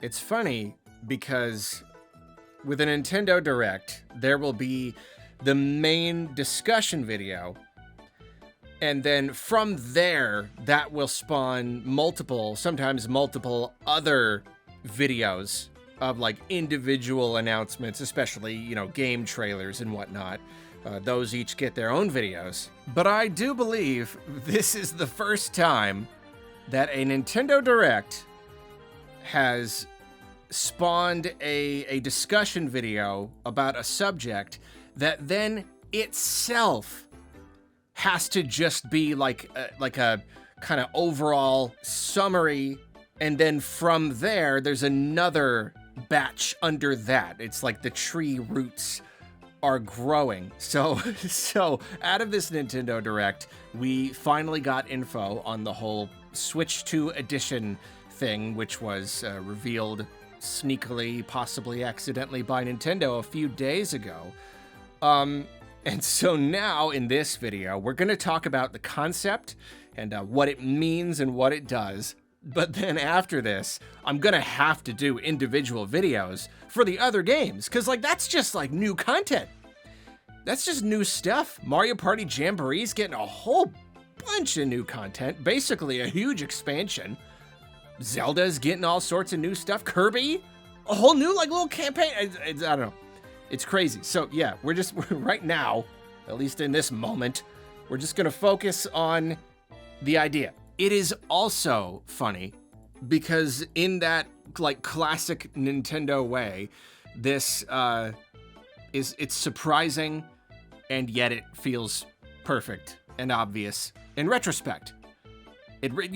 It's funny because with a Nintendo Direct, there will be the main discussion video, and then from there, that will spawn multiple, sometimes multiple other videos of like individual announcements, especially, game trailers and whatnot. Those each get their own videos. But I do believe this is the first time that a Nintendo Direct has spawned a discussion video about a subject that then itself has to just be like a kind of overall summary, and then from there there's another batch under that. It's like the tree roots are growing. So out of this Nintendo Direct, we finally got info on the whole Switch 2 edition thing, which was revealed sneakily, possibly accidentally by Nintendo a few days ago. And so now in this video, we're going to talk about the concept and what it means and what it does. But then after this, I'm going to have to do individual videos for the other games, because that's just new content. That's just new stuff. Mario Party Jamboree's getting a whole bunch of new content, basically a huge expansion. Zelda's getting all sorts of new stuff. Kirby, a whole new little campaign. I don't know. It's crazy. So yeah, we're right now, at least in this moment, we're just gonna focus on the idea. It is also funny because in that classic Nintendo way, this it's surprising, and yet it feels perfect and obvious in retrospect. And we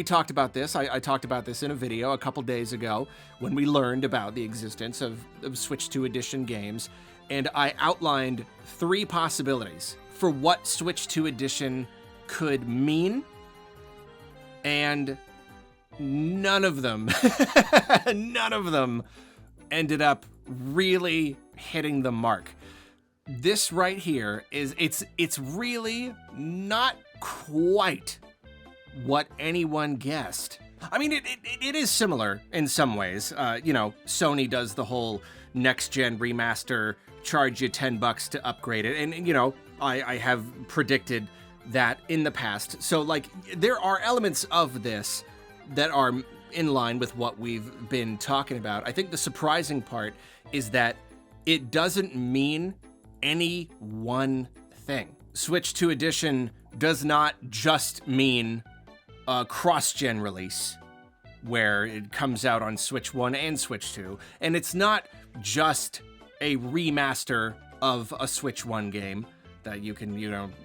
talked about this. I talked about this in a video a couple days ago when we learned about the existence of Switch 2 edition games, and I outlined 3 possibilities for what Switch 2 edition could mean, and none of them ended up really hitting the mark. This right here it's really not quite what anyone guessed. I mean, it is similar in some ways. Sony does the whole next-gen remaster, charge you $10 to upgrade it, and I have predicted that in the past. So there are elements of this that are in line with what we've been talking about. I think the surprising part is that it doesn't mean any one thing. Switch 2 edition does not just mean a cross-gen release where it comes out on Switch 1 and Switch 2, and it's not just a remaster of a Switch 1 game that you can,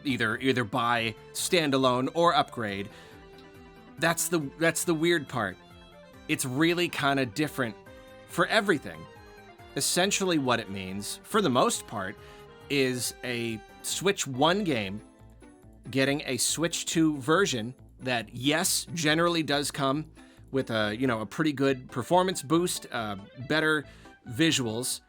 either buy standalone or upgrade. That's the weird part. It's really kind of different for everything. Essentially what it means, for the most part, is a Switch 1 game getting a Switch 2 version that, yes, generally does come with a pretty good performance boost, better visuals.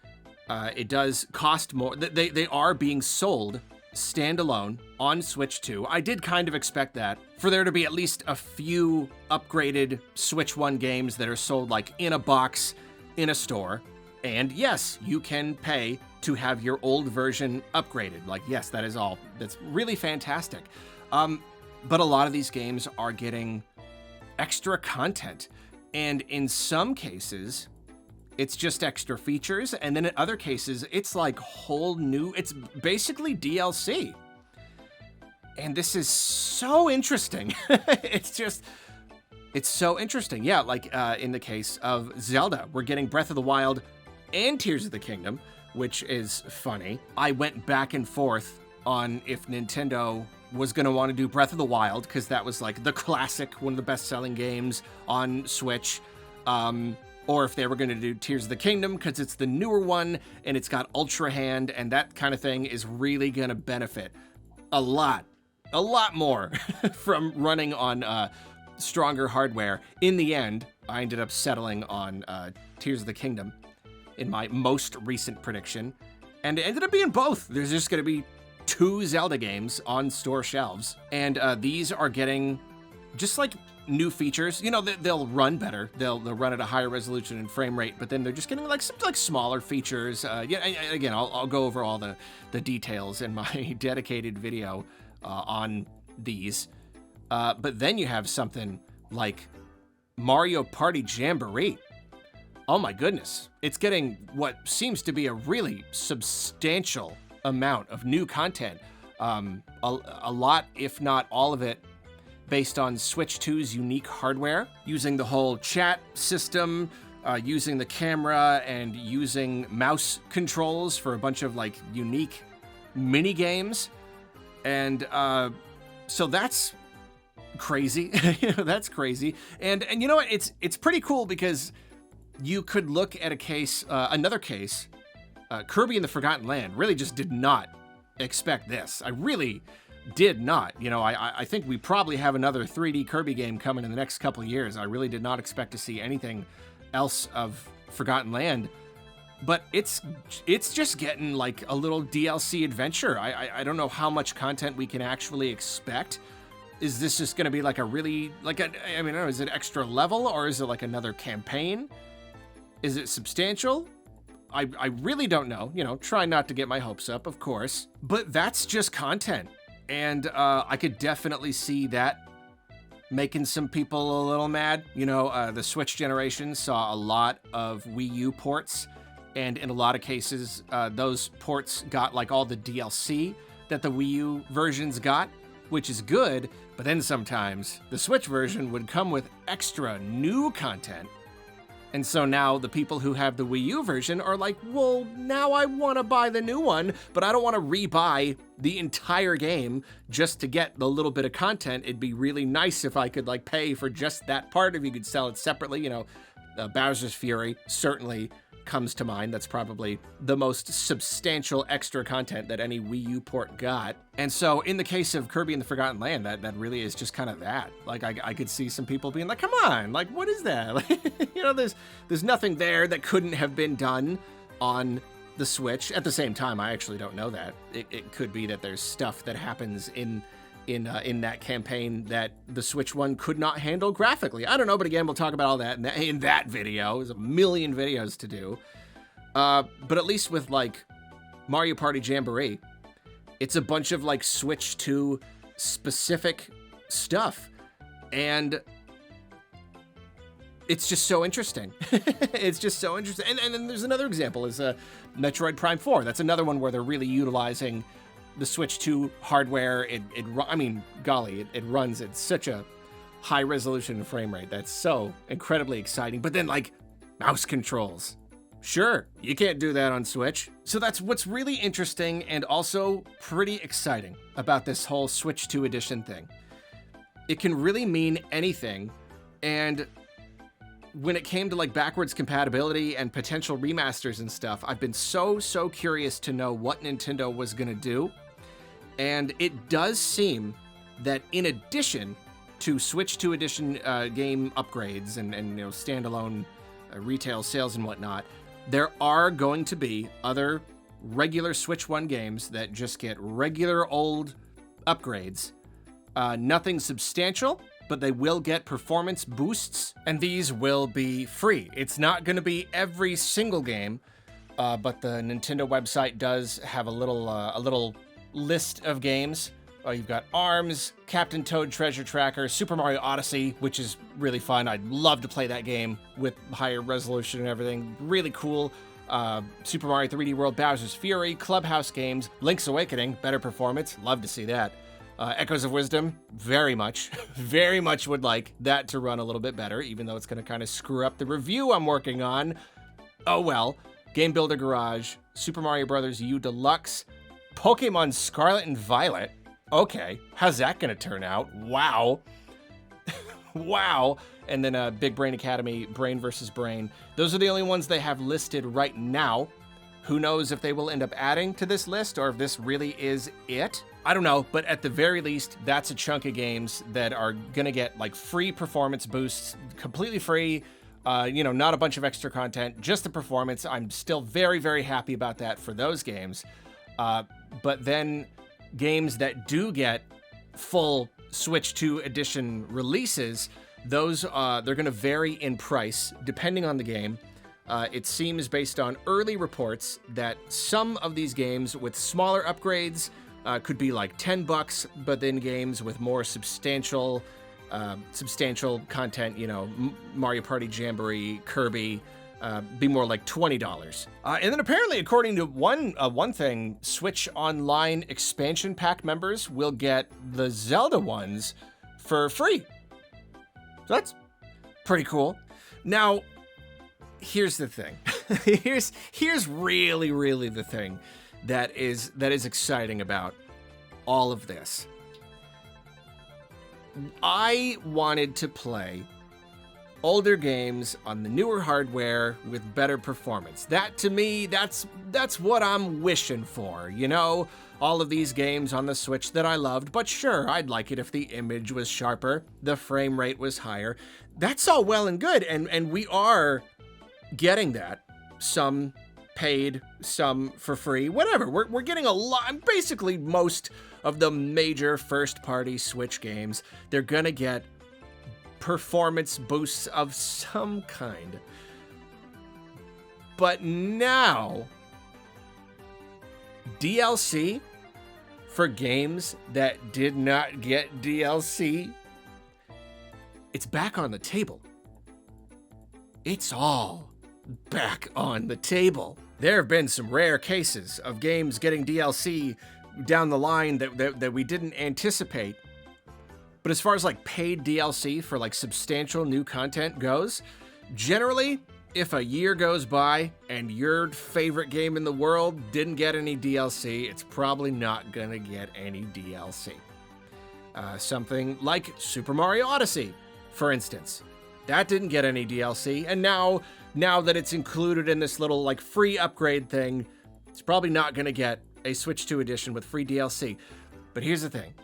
It does cost more. They are being sold standalone on Switch 2. I did kind of expect that, for there to be at least a few upgraded Switch 1 games that are sold in a box in a store. And yes, you can pay to have your old version upgraded. Yes, that is all. That's really fantastic. But a lot of these games are getting extra content. And in some cases, it's just extra features. And then in other cases, it's it's basically DLC. And this is so interesting. It's so interesting. Yeah, in the case of Zelda, we're getting Breath of the Wild and Tears of the Kingdom, which is funny. I went back and forth on if Nintendo was going to want to do Breath of the Wild, because that was the classic, one of the best-selling games on Switch, or if they were going to do Tears of the Kingdom, because it's the newer one, and it's got Ultra Hand, and that kind of thing is really going to benefit a lot more from running on stronger hardware. In the end, I ended up settling on Tears of the Kingdom in my most recent prediction, and it ended up being both. There's just going to be 2 Zelda games on store shelves, and these are getting just new features. You know, they'll run better. They'll run at a higher resolution and frame rate, but then they're just getting like some like smaller features. Yeah, and again, I'll go over all the details in my dedicated video on these. But then you have something like Mario Party Jamboree. Oh my goodness. It's getting what seems to be a really substantial amount of new content. A lot, if not all of it, based on Switch 2's unique hardware, using the whole chat system, using the camera, and using mouse controls for a bunch of like unique mini games. And so that's crazy. That's crazy. And you know what? It's pretty cool because you could look at a case, another case, Kirby and the Forgotten Land. Really just did not expect this. I really did not. You know, I think we probably have another 3D Kirby game coming in the next couple of years. I really did not expect to see anything else of Forgotten Land. But it's just getting like a little DLC adventure. I don't know how much content we can actually expect. Is this just going to be like a really, I mean, I don't know, is it extra level or is it like another campaign? Is it substantial? I really don't know. You know, try not to get my hopes up, of course. But that's just content. And I could definitely see that making some people a little mad. You know, the Switch generation saw a lot of Wii U ports. And in a lot of cases, those ports got like all the DLC that the Wii U versions got, which is good. But then sometimes the Switch version would come with extra new content. And so now the people who have the Wii U version are like, well, now I want to buy the new one, but I don't want to rebuy the entire game just to get the little bit of content. It'd be really nice if I could like pay for just that part, if you could sell it separately. You know, Bowser's Fury certainly comes to mind. That's probably the most substantial extra content that any Wii U port got. And so in the case of Kirby and the Forgotten Land, that really is just kind of that. Like I could see some people being like, come on, like what is that? Like, you know, there's nothing there that couldn't have been done on the Switch. At the same time, I actually don't know that. It could be that there's stuff that happens in that campaign that the Switch one could not handle graphically. I don't know, but again, we'll talk about all that in that video. There's a million videos to do. But at least with like Mario Party Jamboree, it's a bunch of like Switch 2 specific stuff. And it's just so interesting. It's just so interesting. And then there's another example is Metroid Prime 4. That's another one where they're really utilizing the Switch 2 hardware. I mean, golly, it runs at such a high resolution frame rate. That's so incredibly exciting. But then like mouse controls. Sure, you can't do that on Switch. So that's what's really interesting and also pretty exciting about this whole Switch 2 edition thing. It can really mean anything. And when it came to like backwards compatibility and potential remasters and stuff, I've been so curious to know what Nintendo was gonna do. And it does seem that in addition to Switch 2 edition game upgrades and you know, standalone retail sales and whatnot, there are going to be other regular Switch 1 games that just get regular old upgrades. Nothing substantial, but they will get performance boosts, and these will be free. It's not going to be every single game, but the Nintendo website does have a little list of games. You've got ARMS, Captain Toad Treasure Tracker, Super Mario Odyssey, which is really fun. I'd love to play that game with higher resolution and everything. Really cool. Super Mario 3D World, Bowser's Fury, Clubhouse Games, Link's Awakening, better performance. Love to see that. Echoes of Wisdom, very much would like that to run a little bit better, even though it's going to kind of screw up the review I'm working on. Oh well. Game Builder Garage, Super Mario Bros. U Deluxe, Pokemon Scarlet and Violet. Okay, how's that gonna turn out? Wow. Wow. And then Big Brain Academy, Brain vs. Brain. Those are the only ones they have listed right now. Who knows if they will end up adding to this list or if this really is it? I don't know, but at the very least, that's a chunk of games that are gonna get like free performance boosts, completely free. You know, not a bunch of extra content, just the performance. I'm still very happy about that for those games. But then games that do get full Switch 2 edition releases, Those, they're going to vary in price depending on the game. It seems based on early reports that some of these games with smaller upgrades could be like $10, but then games with more substantial content, you know, Mario Party Jamboree, Kirby, be more like $20. And then apparently, according to one thing, Switch Online expansion pack members will get the Zelda ones for free. So that's pretty cool. Now, here's the thing. here's really the thing that is exciting about all of this. I wanted to play older games on the newer hardware with better performance. That, to me, that's what I'm wishing for, you know? All of these games on the Switch that I loved, but sure, I'd like it if the image was sharper, the frame rate was higher. That's all well and good, and we are getting that. Some paid, some for free, whatever. We're getting a lot, basically most of the major first-party Switch games, they're gonna get performance boosts of some kind. But now, DLC for games that did not get DLC, it's back on the table. It's all back on the table. There have been some rare cases of games getting DLC down the line that we didn't anticipate. But as far as like paid DLC for like substantial new content goes, generally, if a year goes by and your favorite game in the world didn't get any DLC, it's probably not gonna get any DLC. Something like Super Mario Odyssey, for instance. That didn't get any DLC, and now that it's included in this little like free upgrade thing, it's probably not gonna get a Switch 2 edition with free DLC. But here's the thing.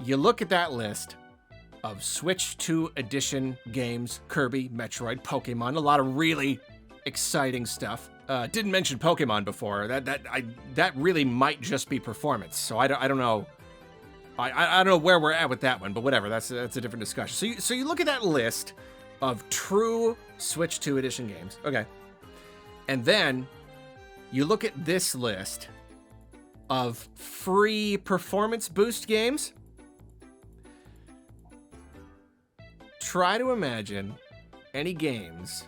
You look at that list of Switch 2 edition games, Kirby, Metroid, Pokemon, a lot of really exciting stuff. Didn't mention Pokemon before. That really might just be performance. So I don't know. I don't know where we're at with that one, but whatever. That's a different discussion. So you look at that list of true Switch 2 edition games. Okay. And then you look at this list of free performance boost games. Try to imagine any games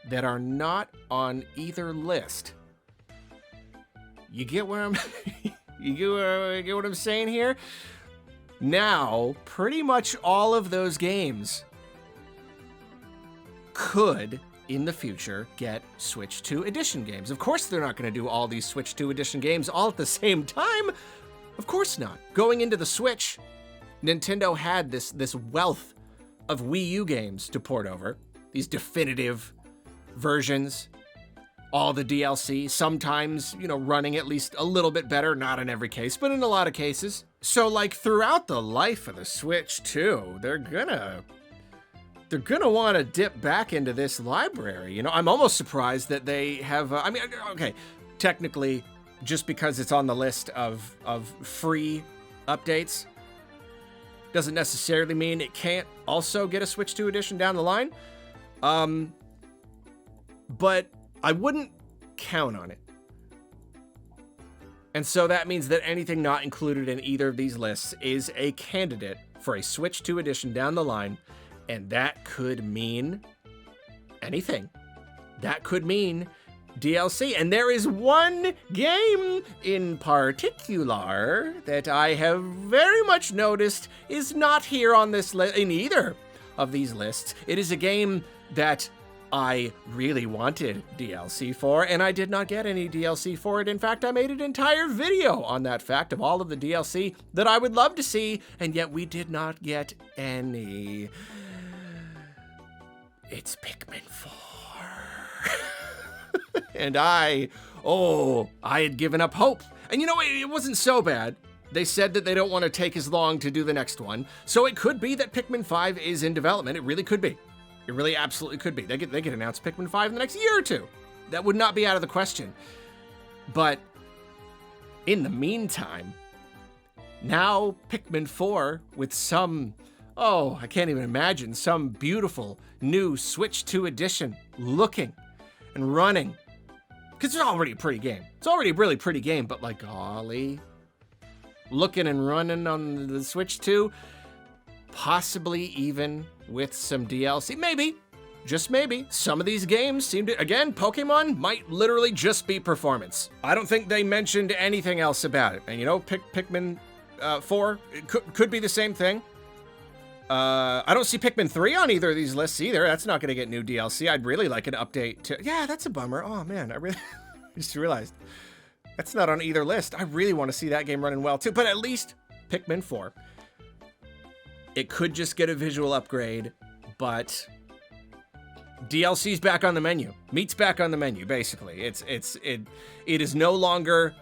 that are not on either list. You get what I'm you get what I'm saying here? Now, pretty much all of those games could in the future get Switch 2 edition games. Of course they're not going to do all these Switch 2 edition games all at the same time. Of course not. Going into the Switch, Nintendo had this wealth of Wii U games to port over, these definitive versions, all the DLC, sometimes, you know, running at least a little bit better, not in every case, but in a lot of cases. So like throughout the life of the Switch 2, they're gonna want to dip back into this library. You know, I'm almost surprised that they have, I mean, okay, technically, just because it's on the list of free updates, doesn't necessarily mean it can't also get a Switch 2 edition down the line. But I wouldn't count on it. And so that means that anything not included in either of these lists is a candidate for a Switch 2 edition down the line, and that could mean anything. That could mean DLC. And there is one game in particular that I have very much noticed is not here on this list, in either of these lists. It is a game that I really wanted DLC for, and I did not get any DLC for it. In fact, I made an entire video on that fact of all of the DLC that I would love to see, and yet we did not get any. It's Pikmin 4. And I had given up hope. And you know, it wasn't so bad. They said that they don't want to take as long to do the next one. So it could be that Pikmin 5 is in development. It really could be. It really absolutely could be. They could announce Pikmin 5 in the next year or two. That would not be out of the question. But in the meantime, now Pikmin 4 with some Oh, I can't even imagine some beautiful new Switch 2 edition looking and running. Because it's already a pretty game. It's already a really pretty game, but like, golly, looking and running on the Switch 2, possibly even with some DLC. Maybe, just maybe. Some of these games seem to, again, Pokemon might literally just be performance. I don't think they mentioned anything else about it. And you know, Pikmin 4, it could be the same thing. I don't see Pikmin 3 on either of these lists either. That's not going to get new DLC. I'd really like an update to... Yeah, that's a bummer. Oh, man, I just realized that's not on either list. I really want to see that game running well, too. But at least Pikmin 4. It could just get a visual upgrade, but DLC's back on the menu. Meat's back on the menu, basically. It is no longer...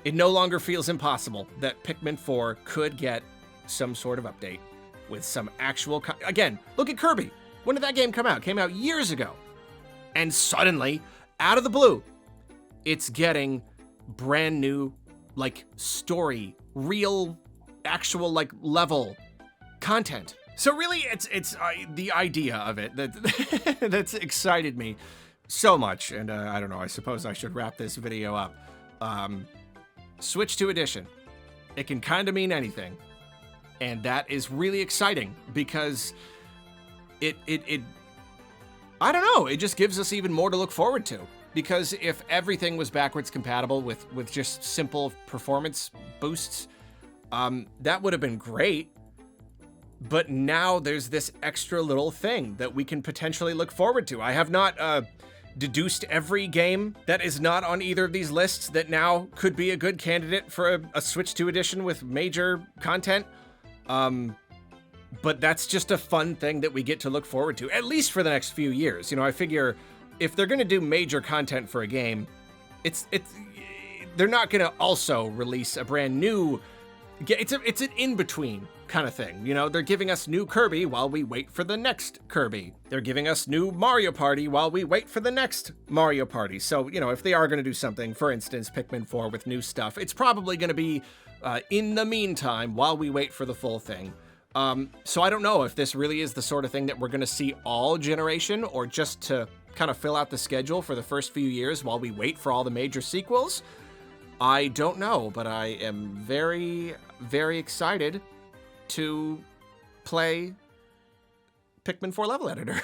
It no longer feels impossible that Pikmin 4 could get some sort of update with some actual... Again, look at Kirby. When did that game come out? It came out years ago. And suddenly, out of the blue, it's getting brand new, like, story, real, actual, like, level content. So really, it's the idea of it that's excited me so much. And I don't know, I suppose I should wrap this video up. Switch 2 edition. It can kind of mean anything. And that is really exciting because it I don't know, it just gives us even more to look forward to. Because if everything was backwards compatible with just simple performance boosts, that would have been great. But now there's this extra little thing that we can potentially look forward to. I have not deduced every game that is not on either of these lists that now could be a good candidate for a Switch 2 edition with major content. But that's just a fun thing that we get to look forward to, at least for the next few years. You know, I figure if they're going to do major content for a game, they're not going to also release a brand new... It's an in-between kind of thing. You know, they're giving us new Kirby while we wait for the next Kirby. They're giving us new Mario Party while we wait for the next Mario Party. So, you know, if they are going to do something, for instance, Pikmin 4 with new stuff, it's probably going to be in the meantime while we wait for the full thing. So I don't know if this really is the sort of thing that we're going to see all generation or just to kind of fill out the schedule for the first few years while we wait for all the major sequels. I don't know, but I am very, very excited to play Pikmin 4 Level Editor.